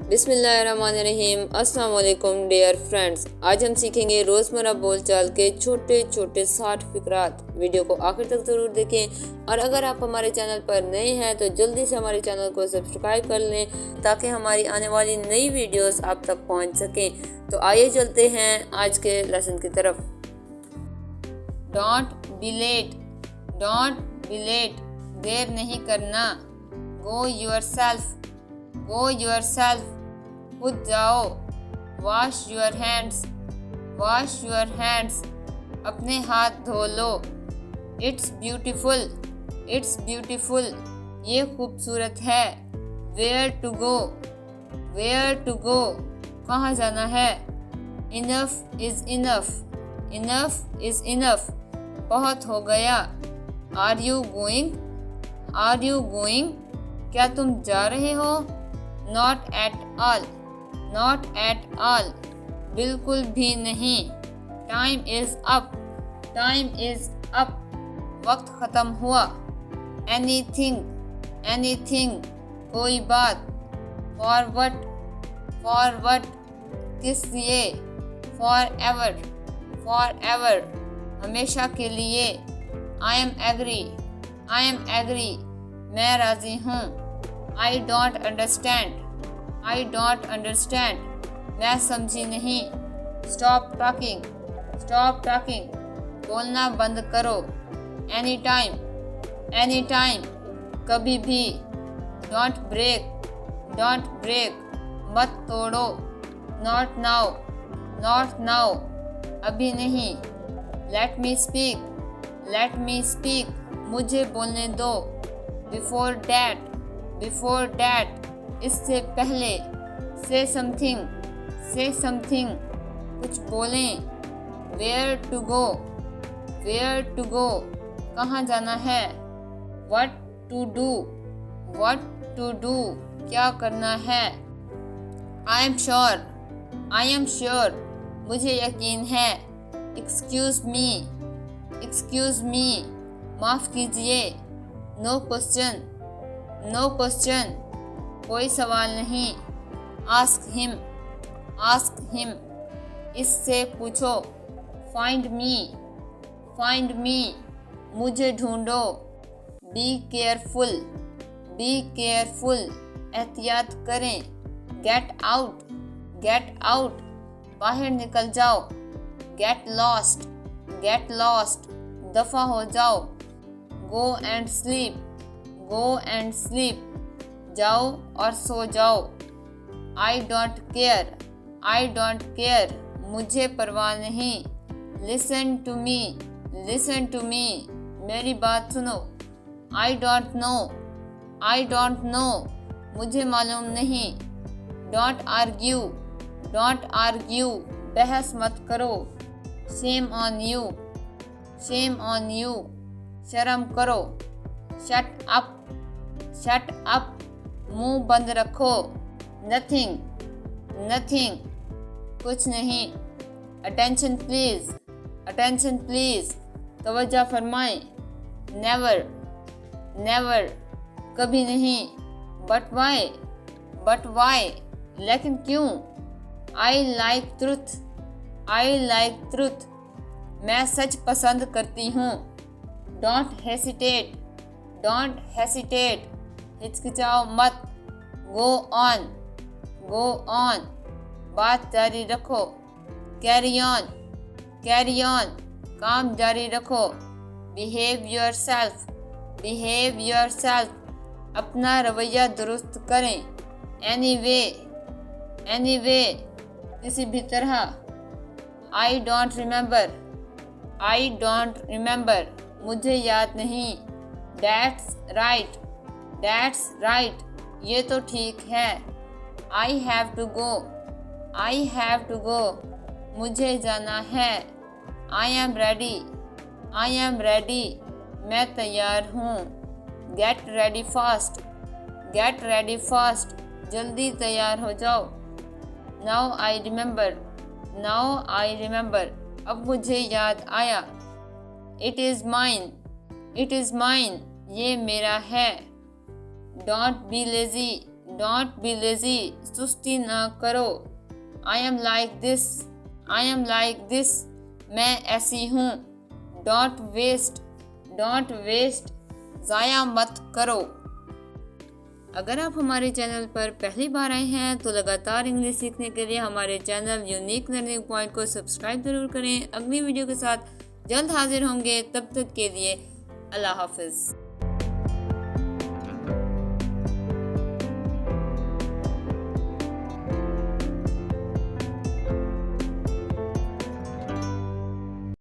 बिस्मिल्लाहिर्रहमानिर्रहीम। अस्सलाम वालेकुम डियर फ्रेंड्स। आज हम सीखेंगे रोज़मर्रा बोलचाल के छोटे छोटे 60 फिकरात। वीडियो को आखिर तक ज़रूर देखें और अगर आप हमारे चैनल पर नए हैं तो जल्दी से हमारे चैनल को सब्सक्राइब कर लें ताकि हमारी आने वाली नई वीडियोस आप तक पहुंच सकें। तो आइए चलते हैं आज के लेसन की तरफ। Don't be late, don't be late, देर नहीं करना। गो योरसेल्फ, गो योरसेल्फ, खुद जाओ। Wash your hands, wash your hands, अपने हाथ धो लो। इट्स ब्यूटीफुल, इट्स ब्यूटीफुल, ये खूबसूरत है। Where to go, where to go, कहाँ जाना है। Enough is enough, enough is enough, बहुत हो गया। Are you going, are you going, क्या तुम जा रहे हो। Not at all, not at all, बिल्कुल भी नहीं। Time is up, time is up, वक्त ख़त्म हुआ। एनीथिंग, एनीथिंग, कोई बात। फॉरवर्ड, फॉरवर्ड, किस लिए। फॉर एवर, फॉर एवर, हमेशा के लिए। I am agree, I am agree, मैं राज़ी हूँ। I don't understand, I don't understand, मैं समझी नहीं। स्टॉप टॉकिंग, स्टॉप टॉकिंग, बोलना बंद करो। एनी टाइम, एनी टाइम, कभी भी। डोंट ब्रेक, डोंट ब्रेक, मत तोड़ो। नॉट नाउ, नॉट नाउ, अभी नहीं। Let me speak, let me speak, मुझे बोलने दो। बिफोर डैट, बिफोर डैट, इससे पहले। से समथिंग, से समथिंग, कुछ बोलें। Where to go, where to go, कहाँ जाना है। What to do, what to do, क्या करना है। I am sure, I am sure, मुझे यकीन है। एक्सक्यूज़ मी, एक्सक्यूज़ मी, माफ़ कीजिए। नो क्वेश्चन, नो क्वेश्चन, कोई सवाल नहीं। आस्क हिम, आस्क हिम, इससे पूछो। फाइंड मी, फाइंड मी, मुझे ढूंढो। बी केयरफुल, बी केयरफुल, एहतियात करें। गेट आउट, गेट आउट, बाहर निकल जाओ। गेट लॉस्ट, गेट लॉस्ट, दफ़ा हो जाओ। Go and sleep, go and sleep, जाओ और सो जाओ। I don't care, I don't care, मुझे परवाह नहीं। Listen to me, listen to me, मेरी बात सुनो। I don't know, I don't know, मुझे मालूम नहीं। डोंट आर्ग्यू, डोंट आर्ग्यू, बहस मत करो। Shame on you, shame on you, शर्म करो। शट अप, शट अप, मुंह बंद रखो। नथिंग, नथिंग, कुछ नहीं। अटेंशन प्लीज़, अटेंशन प्लीज़, तवज्जो फरमाएं। नेवर, नेवर, कभी नहीं। बट वाई, बट वाई, लेकिन क्यों। I like truth, I like truth, मैं सच पसंद करती हूँ। डोंट हेसिटेट, डोंट हेसिटेट, हिचकिचाओ मत। गो ऑन, गो ऑन, बात जारी रखो। कैरी ऑन, कैरी ऑन, काम जारी रखो। बिहेव योरसेल्फ, बिहेव योरसेल्फ, अपना रवैया दुरुस्त करें। एनी वे, एनी वे, किसी भी तरह। I don't remember, I don't remember, मुझे याद नहीं। दैट्स राइट, दैट्स राइट, ये तो ठीक है। I have to go, I have to go, मुझे जाना है। I am ready, I am ready, मैं तैयार हूँ। Get ready fast, get ready fast, जल्दी तैयार हो जाओ। Now I remember, now I remember, अब मुझे याद आया। It is mine, it is mine, ये मेरा है। Don't be lazy, don't be lazy, सुस्ती ना करो। I am like this, I am like this, मैं ऐसी हूँ। डोंट वेस्ट, ज़ाया मत करो। अगर आप हमारे चैनल पर पहली बार आए हैं तो लगातार इंग्लिश सीखने के लिए हमारे चैनल यूनिक लर्निंग पॉइंट को सब्सक्राइब जरूर करें। अगली वीडियो के साथ जल्द हाजिर होंगे, तब तक के लिए अल्लाह हाफिज़।